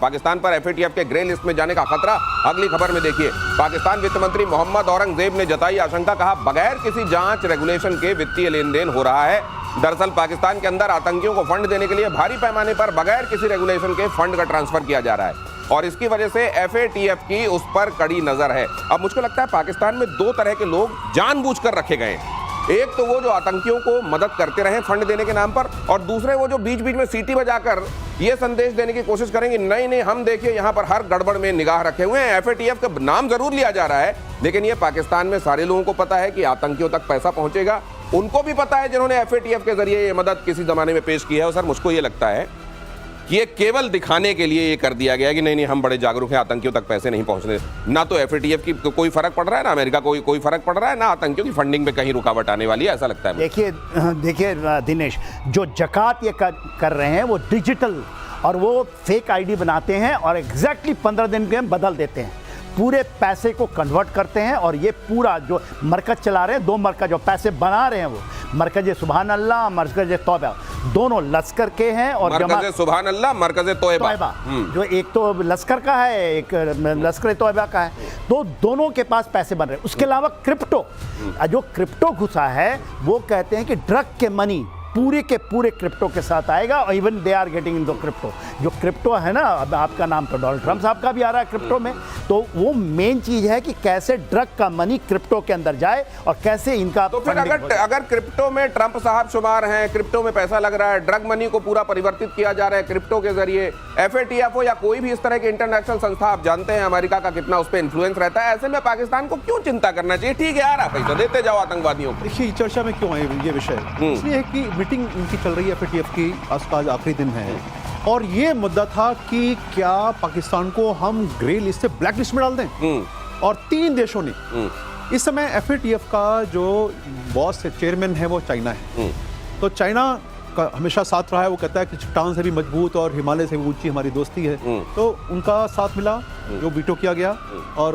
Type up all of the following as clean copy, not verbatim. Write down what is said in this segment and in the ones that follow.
पाकिस्तान पर एफएटीएफ के grey list में जाने का खतरा। अगली खबर में देखिए, पाकिस्तान वित्त मंत्री मोहम्मद औरंगजेब ने जताई आशंका, कहा बगैर किसी जांच रेगुलेशन के वित्तीय लेन देन हो रहा है। दरअसल पाकिस्तान के अंदर आतंकियों को फंड देने के लिए भारी पैमाने पर बगैर किसी रेगुलेशन के फंड का ट्रांसफर किया जा रहा है और इसकी वजह से एफएटीएफ की उस पर कड़ी नजर है। अब मुझको लगता है पाकिस्तान में दो तरह के लोग जानबूझकर रखे गए हैं। एक तो वो जो आतंकियों को मदद करते रहे फंड देने के नाम पर, और दूसरे वो जो बीच बीच में सीटी बजाकर ये संदेश देने की कोशिश करेंगे, नहीं नहीं हम देखिए यहाँ पर हर गड़बड़ में निगाह रखे हुए हैं। एफएटीएफ का नाम जरूर लिया जा रहा है, लेकिन ये पाकिस्तान में सारे लोगों को पता है कि आतंकियों तक पैसा पहुंचेगा। उनको भी पता है जिन्होंने एफएटीएफ के जरिए ये मदद किसी जमाने में पेश की है। और सर मुझको ये लगता है कि ये केवल दिखाने के लिए ये कर दिया गया कि नहीं नहीं हम बड़े जागरूक हैं, आतंकियों तक पैसे नहीं पहुंचने। ना तो एफएटीएफ की कोई फर्क पड़ रहा है, ना अमेरिका को कोई फर्क पड़ रहा है, ना आतंकियों की फंडिंग में कहीं रुकावट आने वाली है, ऐसा लगता है। देखिए दिनेश, जो जकात ये कर रहे हैं वो डिजिटल, और वो फेक आईडी बनाते हैं और एग्जैक्टली 15 दिन के बदल देते हैं, पूरे पैसे को कन्वर्ट करते हैं। और ये पूरा जो मरकज चला रहे हैं, दो मरकज जो पैसे बना रहे हैं, वो मरकज सुभान अल्लाह, मरकज तौबा, दोनों लश्कर के हैं। और मरकज सुभान अल्लाह, मरकज तौबा, जो एक तो लश्कर का है, एक लश्कर तौबा का है, तो दोनों के पास पैसे बन रहे हैं। उसके अलावा क्रिप्टो, जो क्रिप्टो घुसा है, वो कहते हैं कि ड्रग के मनी पूरे के पूरे क्रिप्टो के साथ आएगा, और even they are getting in the crypto. जो क्रिप्टो है ना, अब आपका नाम तो डोनाल्ड ट्रंप साहब का भी आ रहा है क्रिप्टो में, तो वो मेन चीज है कि कैसे ड्रग का मनी क्रिप्टो के अंदर जाए और कैसे इनका। तो फिर अगर क्रिप्टो में ट्रंप साहब शुमार हैं, क्रिप्टो में पैसा लग रहा है, ड्रग मनी को पूरा परिवर्तित किया जा रहा है क्रिप्टो के जरिए, एफएटीएफ हो या कोई भी इस तरह की इंटरनेशनल संस्था, आप जानते हैं अमेरिका का कितना उस पर इन्फ्लुएंस रहता है, ऐसे में पाकिस्तान को क्यों चिंता करना चाहिए? ठीक है यार, आप पैसा देते जाओ आतंकवादियों को। देखिए चर्चा में क्यों है ये विषय, इसलिए है कि मीटिंग इनकी चल रही है एफएटीएफ की, आज आखिरी दिन है, और ये मुद्दा था कि क्या पाकिस्तान को हम ग्रे लिस्ट से ब्लैक लिस्ट में डाल दें। और 3 देशों ने इस समय एफएटीएफ का जो बॉस चेयरमैन है वो चाइना है। तो चाइना का हमेशा साथ रहा है, वो कहता है कि चट्टान से भी मजबूत और हिमालय से भी ऊंची हमारी दोस्ती है। तो उनका साथ मिला, जो वीटो किया गया, और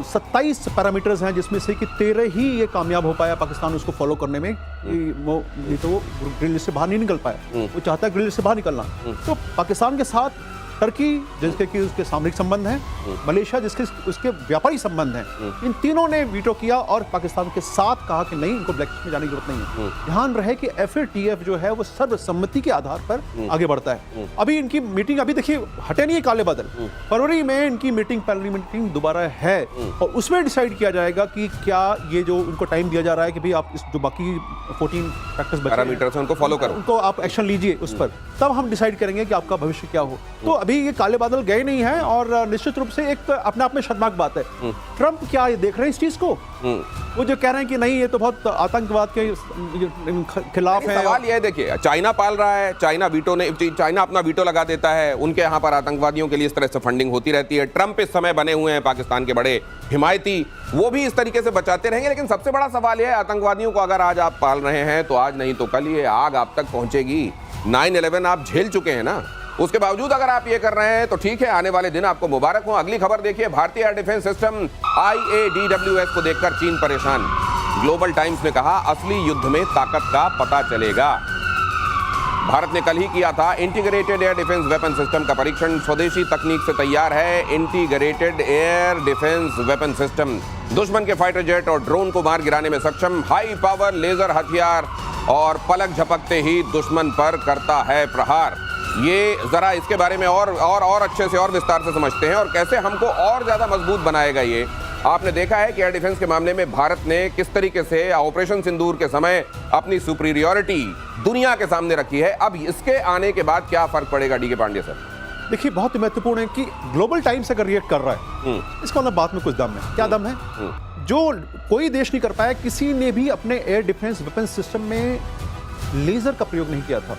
27 पैरामीटर्स हैं जिसमें से कि 13 ही ये कामयाब हो पाया पाकिस्तान उसको फॉलो करने में। वो नहीं तो वो ग्रिल लिस्ट से बाहर नहीं निकल पाया, वो चाहता है ग्रिल लिस्ट से बाहर निकलना। तो पाकिस्तान के साथ टर्की, जिसके कि उसके सामरिक संबंध हैं, मलेशिया जिसके उसके व्यापारी संबंध हैं, इन तीनों ने वीटो किया और पाकिस्तान के साथ कहा कि नहीं, इनको ब्लैक लिस्ट में जाने की जरूरत नहीं है। ध्यान रहे कि एफएटीएफ जो है वो सर्वसम्मति के आधार पर आगे बढ़ता है। अभी इनकी मीटिंग, अभी देखिए हटे नहीं है काले बादल, फरवरी में इनकी मीटिंग, पहली मीटिंग दोबारा है, और उसमें डिसाइड किया जाएगा कि क्या ये जो उनको टाइम दिया जा रहा है कि भाई आप इस जो बाकी 14 फैक्टर्स पैरामीटर्स हैं उनको फॉलो करो, उनको आप एक्शन लीजिए उस पर, तब हम डिसाइड करेंगे कि आपका भविष्य क्या हो। तो अभी ये काले बादल गए नहीं हैं, और निश्चित रूप से एक अपने आप में शर्मनाक बात है। ट्रंप क्या ये देख रहे हैं इस चीज को? वो जो कह रहे हैं कि नहीं ये तो बहुत आतंकवाद के खिलाफ है। सवाल ये है, देखिए चाइना पाल रहा है, चाइना अपना वीटो लगा देता है, उनके यहाँ पर आतंकवादियों के लिए इस तरह से फंडिंग होती रहती है। ट्रंप इस समय बने हुए हैं पाकिस्तान के बड़े हिमायती, वो भी इस तरीके से बचाते रहेंगे। लेकिन सबसे बड़ा सवाल यह है, आतंकवादियों को अगर आज आप पाल रहे हैं तो आज नहीं तो कल ये आग आप तक पहुंचेगी। 9/11 आप झेल चुके हैं ना, उसके बावजूद अगर आप ये कर रहे हैं तो ठीक है, आने वाले दिन आपको मुबारक हो। अगली खबर देखिए, भारतीय एयर डिफेंस सिस्टम IADWS को देखकर चीन परेशान। ग्लोबल टाइम्स ने कहा, असली युद्ध में ताकत का पता चलेगा। भारत ने कल ही किया था integrated air defence weapon system का परीक्षण। स्वदेशी तकनीक से तैयार है integrated air defence weapon system, दुश्मन के फाइटर जेट और ड्रोन को मार गिराने में सक्षम, हाई पावर लेजर हथियार, और पलक झपकते ही दुश्मन पर करता है प्रहार। ये जरा इसके बारे में और अच्छे से और विस्तार से समझते हैं, और कैसे हमको और ज्यादा मजबूत बनाएगा ये। आपने देखा है कि एयर डिफेंस के मामले में भारत ने किस तरीके से ऑपरेशन सिंदूर के समय अपनी सुपीरियरिटी दुनिया के सामने रखी है। अब इसके आने के बाद क्या फर्क पड़ेगा, डी के पांडे सर? देखिए बहुत महत्वपूर्ण है कि ग्लोबल टाइम्स अगर रिएक्ट कर रहा है, इसका मतलब बात में कुछ दम है। क्या दम है? जो कोई देश नहीं कर पाया, किसी ने भी अपने एयर डिफेंस वेपन सिस्टम में लेजर का प्रयोग नहीं किया था।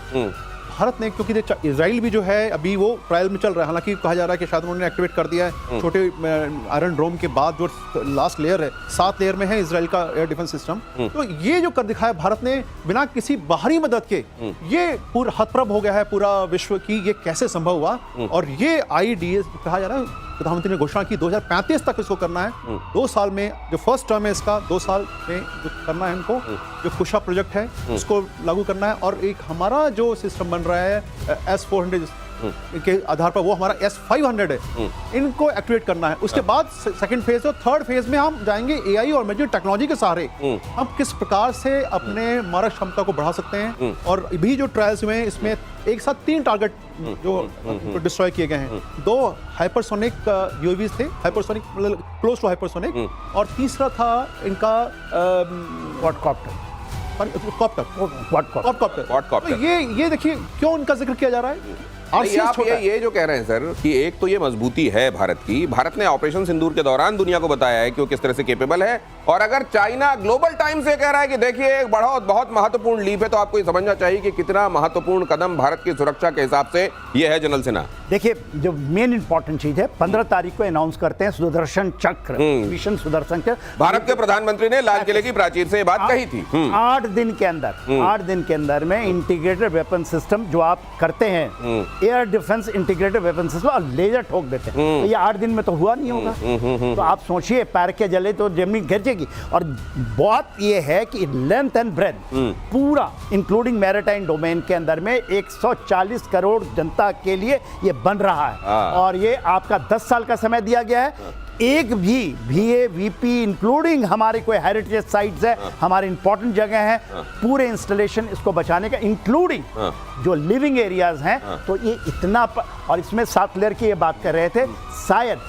भारत ने, क्योंकि इजराइल भी जो है अभी वो ट्रायल में चल रहा है, हालांकि कहा जा रहा है कि शायद उन्होंने एक्टिवेट कर दिया है छोटे आयरन डोम के बाद, जो लास्ट लेयर है, 7 लेयर में है इजराइल का एयर डिफेंस सिस्टम। तो ये जो कर दिखाया भारत ने बिना किसी बाहरी मदद के, ये पूरा हतप्रभ हो गया है पूरा विश्व की ये कैसे संभव हुआ। और ये IDS कहा जा रहा है, प्रधानमंत्री ने घोषणा की 2035 तक इसको करना है। 2 साल में जो फर्स्ट टर्म है इसका, 2 साल में जो करना है इनको, जो कुशा प्रोजेक्ट है उसको लागू करना है। और एक हमारा जो सिस्टम बन रहा है S-400 के आधार पर, वो हमारा S-500 है, इनको एक्टिवेट करना है। उसके बाद सेकंड फेज और थर्ड फेज में हम जाएंगे AI और इमेजिंग टेक्नोलॉजी के सहारे हम किस प्रकार से अपने मारक क्षमता को बढ़ा सकते हैं। और भी जो ट्रायल्स हुए हैं इसमें एक साथ 3 टारगेट जो डिस्ट्रॉय किए गए हैं। 2 हाइपरसोनिक यूएवीज थे, हाइपरसोनिक मतलब क्लोज टू हाइपरसोनिक, और तीसरा था इनका क्वाडकॉप्टर। ये देखिए क्यों इनका जिक्र किया जा रहा है। आप ये जो कह रहे हैं सर कि एक तो ये मजबूती है भारत की, भारत ने ऑपरेशन सिंदूर के दौरान दुनिया को बताया है कि वो किस तरह से कैपेबल है। और अगर चाइना ग्लोबल टाइम्स से कह रहा है कि देखिए एक बहुत महत्वपूर्ण लीप है, तो आपको ये समझना चाहिए कि कितना महत्वपूर्ण कदम भारत की सुरक्षा के हिसाब से ये है। जनरल सिन्हा, देखिए जो मेन इंपॉर्टेंट चीज है, 15 तारीख को अनाउंस करते हैं सुदर्शन चक्र, मिशन सुदर्शन चक्र। भारत के प्रधानमंत्री ने लाल किले की प्राचीर से ये बात कही थी। 8 दिन के अंदर में इंटीग्रेटेड वेपन सिस्टम जो आप करते हैं, air defence integrated weapon system, और लेजर ठोक देते हैं, तो ये 8 दिन में तो हुआ नहीं होगा। तो आप सोचिए, पैर के जले तो जमीन गिर जाएगी। और बात ये है कि लेंथ एंड ब्रेथ पूरा इंक्लूडिंग मैरिटाइम डोमेन के अंदर में 140 करोड़ जनता के लिए ये बन रहा है। और ये आपका 10 साल का समय दिया गया है। एक भी VA VP इंक्लूडिंग हमारे कोई हेरिटेज साइट्स है, हमारे इंपॉर्टेंट जगह है, पूरे इंस्टॉलेशन इसको बचाने का, इंक्लूडिंग जो लिविंग एरियाज हैं। तो ये इतना और इसमें 7 लेयर की ये बात कर रहे थे, शायद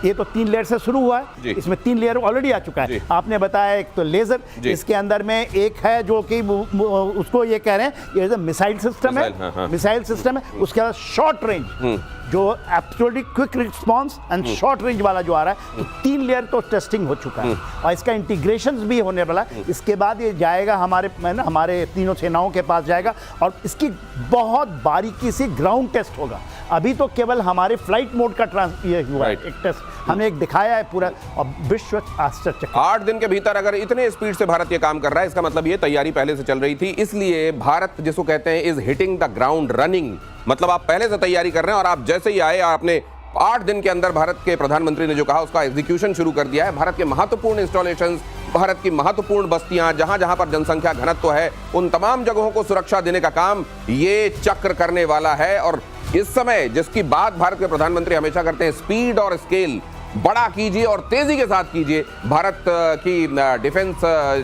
ये तो 3 लेयर से शुरू हुआ है, इसमें 3 लेयर ऑलरेडी आ चुका है। आपने बताया एक तो लेजर, इसके अंदर में एक है जो कि उसको ये कह रहे हैं ये मिसाइल सिस्टम है, मिसाइल सिस्टम है। उसके बाद शॉर्ट रेंज जो absolutely quick response and short range वाला जो आ रहा है, तो 3 लेयर तो टेस्टिंग हो चुका है और इसका इंटीग्रेशन भी होने वाला है। इसके बाद ये जाएगा हमारे तीनों सेनाओं के पास जाएगा और इसकी बहुत बारीकी से ग्राउंड टेस्ट होगा। अभी तो केवल हमारे फ्लाइट मोड का ये हुआ है, एक टेस्ट हमने एक दिखाया है पूरा, और विश्व आश्चर्यचकित। 8 दिन के भीतर अगर इतने स्पीड से भारत ये काम कर रहा है, इसका मतलब ये तैयारी पहले से चल रही थी। इसलिए भारत जिसको कहते हैं is hitting the ground running, मतलब आप पहले से तैयारी कर रहे हैं और आप जैसे ही आए आपने 8 दिन के अंदर भारत के प्रधानमंत्री ने जो कहा उसका एग्जीक्यूशन शुरू कर दिया है। भारत के महत्वपूर्ण इंस्टॉलेशंस, भारत की महत्वपूर्ण बस्तियां, जहां जहां पर जनसंख्या घनत्व है, उन तमाम जगहों को सुरक्षा देने का काम ये चक्र करने वाला है। और इस समय जिसकी बात भारत के प्रधानमंत्री हमेशा करते हैं, स्पीड और स्केल बड़ा कीजिए और तेजी के साथ कीजिए। भारत की डिफेंस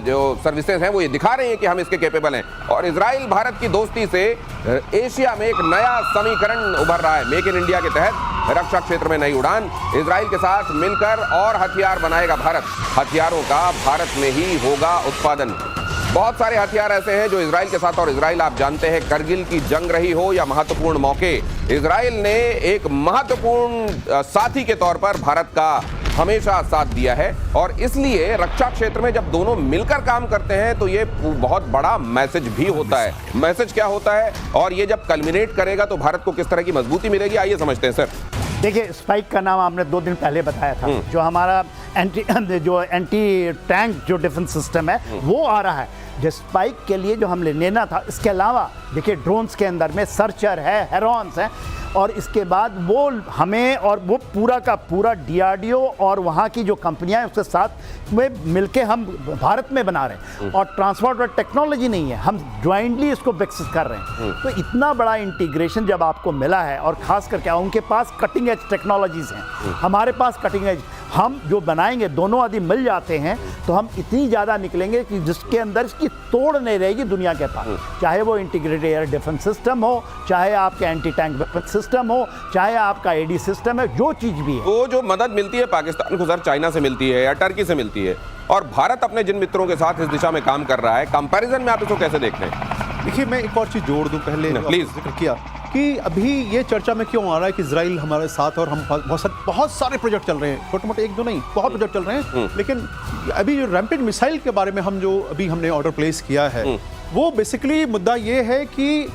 जो सर्विसेज हैं वो ये दिखा रही हैं कि हम इसके कैपेबल हैं। और इजराइल भारत की दोस्ती से एशिया में एक नया समीकरण उभर रहा है। मेक इन इंडिया के तहत रक्षा क्षेत्र में नई उड़ान, इजराइल के साथ मिलकर और हथियार बनाएगा भारत। हथियारों का भारत में ही होगा उत्पादन। बहुत सारे हथियार ऐसे हैं जो इजराइल के साथ, और इजराइल आप जानते हैं करगिल की जंग रही हो या महत्वपूर्ण मौके, इजराइल ने एक महत्वपूर्ण साथी के तौर पर भारत का हमेशा साथ दिया है। और इसलिए रक्षा क्षेत्र में जब दोनों मिलकर काम करते हैं तो ये बहुत बड़ा मैसेज भी होता है। मैसेज क्या होता है और ये जब कल्मिनेट करेगा तो भारत को किस तरह की मजबूती मिलेगी, आइए समझते हैं सर। देखिए, स्पाइक का नाम आपने 2 दिन पहले बताया था, जो हमारा एंटी टैंक जो डिफेंस सिस्टम है वो आ रहा है। जो स्पाइक के लिए जो हमने लेना था, इसके अलावा देखिए ड्रोन्स के अंदर में सर्चर है, हेरॉन्स है, और इसके बाद वो हमें और वो पूरा का पूरा DRDO और वहाँ की जो कंपनियां हैं उसके साथ में मिलके हम भारत में बना रहे हैं। और ट्रांसपोर्ट और टेक्नोलॉजी नहीं है, हम ज्वाइंटली इसको विकसित कर रहे हैं। तो इतना बड़ा इंटीग्रेशन जब आपको मिला है, और खास करके उनके पास कटिंग एज टेक्नोलॉजीज हैं, हमारे पास कटिंग एज, हम जो बनाएंगे दोनों यदि मिल जाते हैं तो हम इतनी ज़्यादा निकलेंगे कि जिसके अंदर इसकी तोड़ नहीं रहेगी दुनिया के पास। चाहे वो इंटीग्रेटेड एयर डिफेंस सिस्टम हो, चाहे आपके एंटी टैंक वेपन सिस्टम हो, चाहे आपका AD सिस्टम है, जो चीज़ भी है। वो जो मदद मिलती है पाकिस्तान को सर, चाइना से मिलती है या टर्की से मिलती है, और भारत अपने जिन मित्रों के साथ इस दिशा में काम कर रहा है, कंपैरिजन में आप इसको कैसे देखते हैं? देखिए, मैं एक और चीज़ जोड़ दूं, पहले प्लीज जिक्र किया कि अभी ये चर्चा में क्यों आ रहा है कि इजराइल हमारे साथ, और हम बहुत सारे प्रोजेक्ट चल रहे हैं, छोटे मोटे 1-2 नहीं, बहुत प्रोजेक्ट चल रहे हैं। लेकिन अभी जो रैम्पेड मिसाइल के बारे में हमने ऑर्डर प्लेस किया है, वो बेसिकली मुद्दा ये है कि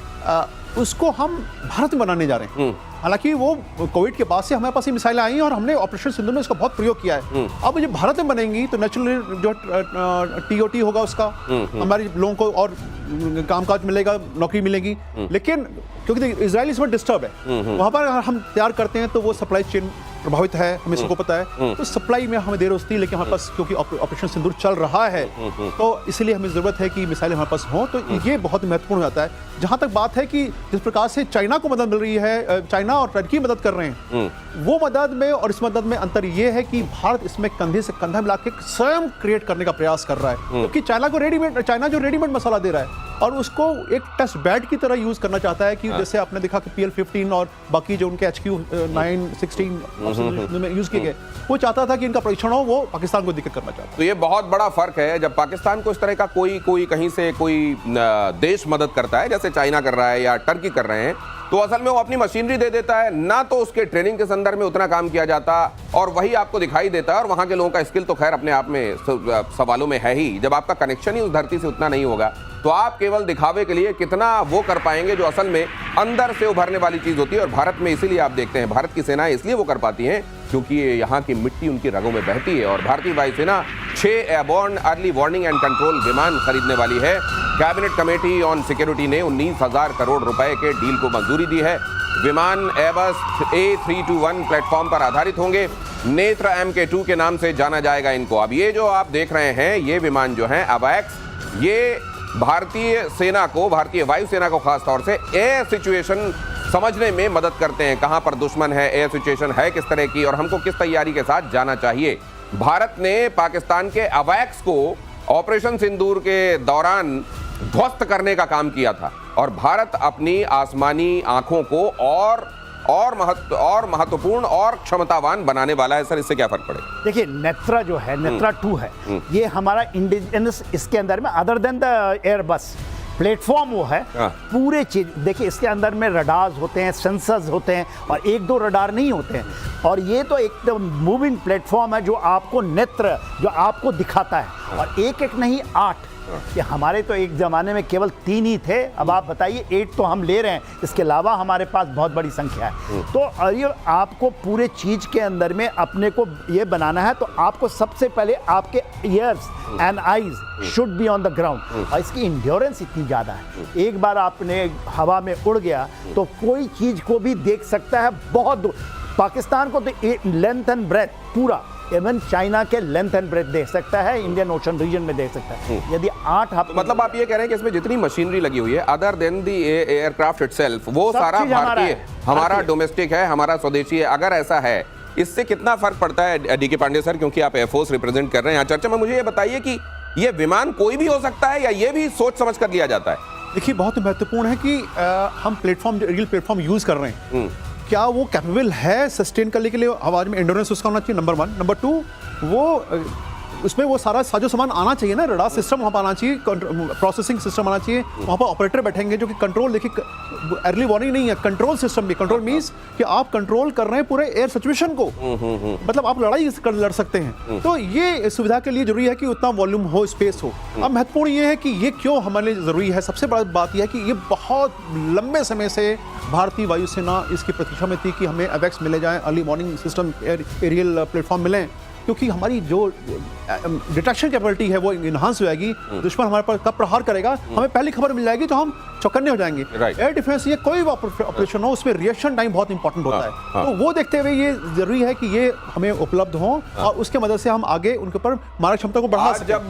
उसको हम भारत में बनाने जा रहे हैं। हालांकि वो कोविड के बाद से हमारे पास ये मिसाइलें आई हैं और हमने ऑपरेशन सिंधु में इसका बहुत प्रयोग किया है। अब जब भारत में बनेंगी तो नेचुरली जो TOT होगा उसका हमारे लोगों को और कामकाज मिलेगा, नौकरी मिलेगी। लेकिन क्योंकि इजराइल इसमें डिस्टर्ब है, वहां पर अगर हम तैयार करते हैं तो वो सप्लाई चेन प्रभावित है, हमें सबको पता है। तो सप्लाई में हमें देर होती है, लेकिन हमारे पास क्योंकि ऑपरेशन सिंदूर चल रहा है तो इसलिए हमें जरूरत है कि मिसाइलें हमारे पास हों। तो ये बहुत महत्वपूर्ण हो जाता है। जहां तक बात है कि जिस प्रकार से चाइना को मदद मिल रही है, चाइना और टर्की मदद कर रहे हैं, वो मदद में और इस मदद में अंतर ये है कि भारत इसमें कंधे से कंधा मिला के स्वयं क्रिएट करने का प्रयास कर रहा है, क्योंकि चाइना जो रेडीमेड मसाला दे रहा है और उसको एक टेस्ट बेड की तरह यूज करना चाहता है कि जैसे आपने देखा कि PL-15 और बाकी जो उनके HQ-9, 16 में यूज किए गए, वो चाहता था कि इनका परीक्षण हो, वो पाकिस्तान को दिक्कत करना चाहता है। तो ये बहुत बड़ा फर्क है जब पाकिस्तान को इस तरह का कोई कहीं से कोई देश मदद करता है, जैसे चाइना कर रहा है या टर्की कर रहे हैं, तो असल में वो अपनी मशीनरी दे देता है ना, तो उसके ट्रेनिंग के संदर्भ में उतना काम किया जाता और वही आपको दिखाई देता है। और वहां के लोगों का स्किल तो खैर अपने आप में सवालों में है ही। जब आपका कनेक्शन ही उस धरती से उतना नहीं होगा तो आप केवल दिखावे के लिए कितना वो कर पाएंगे जो असल में अंदर से उभरने वाली चीज होती है। और भारत में इसीलिए आप देखते हैं भारत की सेनाएं इसलिए वो कर पाती हैं क्योंकि यहाँ की मिट्टी उनकी रगों में बहती है। और भारतीय वायुसेना 6 airborne early warning and control विमान खरीदने वाली है। कैबिनेट कमेटी ऑन सिक्योरिटी ने 19,000 करोड़ रुपए के डील को मंजूरी दी है। विमान एयरबस A321 प्लेटफॉर्म पर आधारित होंगे। नेत्र MK2 के नाम से जाना जाएगा इनको। अब ये जो आप देख रहे हैं ये विमान जो है अवैक्स, ये भारतीय सेना को, भारतीय वायुसेना को खासतौर से एयर सिचुएशन समझने में मदद करते हैं। कहां पर दुश्मन है, एयर सिचुएशन है किस तरह की और हमको किस तैयारी के साथ जाना चाहिए। भारत ने पाकिस्तान के अवैक्स को ऑपरेशन सिंदूर के दौरान ध्वस्त करने का काम किया था और भारत अपनी आसमानी आंखों को और महत्वपूर्ण और क्षमतावान बनाने वाला है। सर इससे क्या फर्क पड़ेगा? देखिए नेत्रा जो है, नेत्रा 2 है, ये हमारा इंडिजिनस इसके अंदर में other than the Airbus platform वो है। पूरे चीज देखिए इसके अंदर में रडार्स होते हैं, सेंसर्स होते हैं और 1-2 रडार नहीं होते हैं। और ये तो एकदम मूविंग प्लेटफॉर्म है जो आपको नेत्र जो आपको दिखाता है। और एक नहीं 8 कि हमारे तो एक ज़माने में केवल 3 ही थे, अब आप बताइए 8 तो हम ले रहे हैं, इसके अलावा हमारे पास बहुत बड़ी संख्या है। तो ये आपको पूरे चीज़ के अंदर में अपने को ये बनाना है तो आपको सबसे पहले आपके years and eyes should be on the ground. और इसकी इंड्योरेंस इतनी ज़्यादा है, एक बार आपने हवा में उड़ गया तो कोई चीज़ को भी देख सकता है बहुत दूर। पाकिस्तान को तो लेंथ एंड ब्रेथ पूरा, इवन चाइना के लेंथ एंड ब्रेथ देख सकता है, इंडियन ओशन रीजन में देख सकता है। यदि 8 मतलब आप ये कह रहे हैं कि इसमें जितनी मशीनरी लगी हुई है अदर देन दी एयरक्राफ्ट इटसेल्फ, वो सारा भारतीय, हमारा डोमेस्टिक है, हमारा स्वदेशी है। अगर ऐसा है इससे कितना फर्क पड़ता है डीके पांडे सर, क्योंकि आप एयरफोर्स रिप्रेजेंट कर रहे हैं यहाँ चर्चा में, मुझे ये बताइए कि ये विमान कोई भी हो सकता है या ये भी सोच समझ कर लिया जाता है? देखिए बहुत महत्वपूर्ण है कि हम रियल प्लेटफॉर्म यूज कर रहे हैं, क्या वो कैपेबल है सस्टेन करने के लिए आवाज में एंडोरेंस उसका होना चाहिए, नंबर 1। नंबर 2 वो उसमें वो सारा साजो सामान आना चाहिए ना, रडार सिस्टम वहाँ पर आना चाहिए, प्रोसेसिंग सिस्टम आना चाहिए, वहाँ पर ऑपरेटर बैठेंगे जो कि कंट्रोल, देखिए अर्ली वार्निंग नहीं है, कंट्रोल सिस्टम भी। कंट्रोल मीन्स कि आप कंट्रोल कर रहे हैं पूरे एयर सिचुएशन को, मतलब आप लड़ाई लड़ सकते हैं। तो ये सुविधा के लिए जरूरी है कि उतना वॉल्यूम हो, स्पेस हो। अब महत्वपूर्ण ये है कि ये क्यों हमारे लिए जरूरी है। सबसे बड़ी बात यह है कि ये बहुत लंबे समय से भारतीय वायुसेना इसकी प्रतीक्षा में थी कि हमें अवैक्स मिले जाएं, early warning system, aerial platform मिलें, क्योंकि हमारी जो डिटेक्शन कैपेबिलिटी है वो इन्हांस हो जाएगी। दुश्मन हमारे पर कब प्रहार करेगा हमें पहली खबर मिल जाएगी तो हम चौकन्ने हो जाएंगे। एयर डिफेंस ये कोई भी ऑपरेशन हो उसमें रिएक्शन टाइम बहुत इंपॉर्टेंट होता है। तो वो देखते हुए ये जरूरी है कि ये हमें उपलब्ध हो और उसके मदद से हम आगे उनके ऊपर मारक क्षमता को बढ़ा सकें।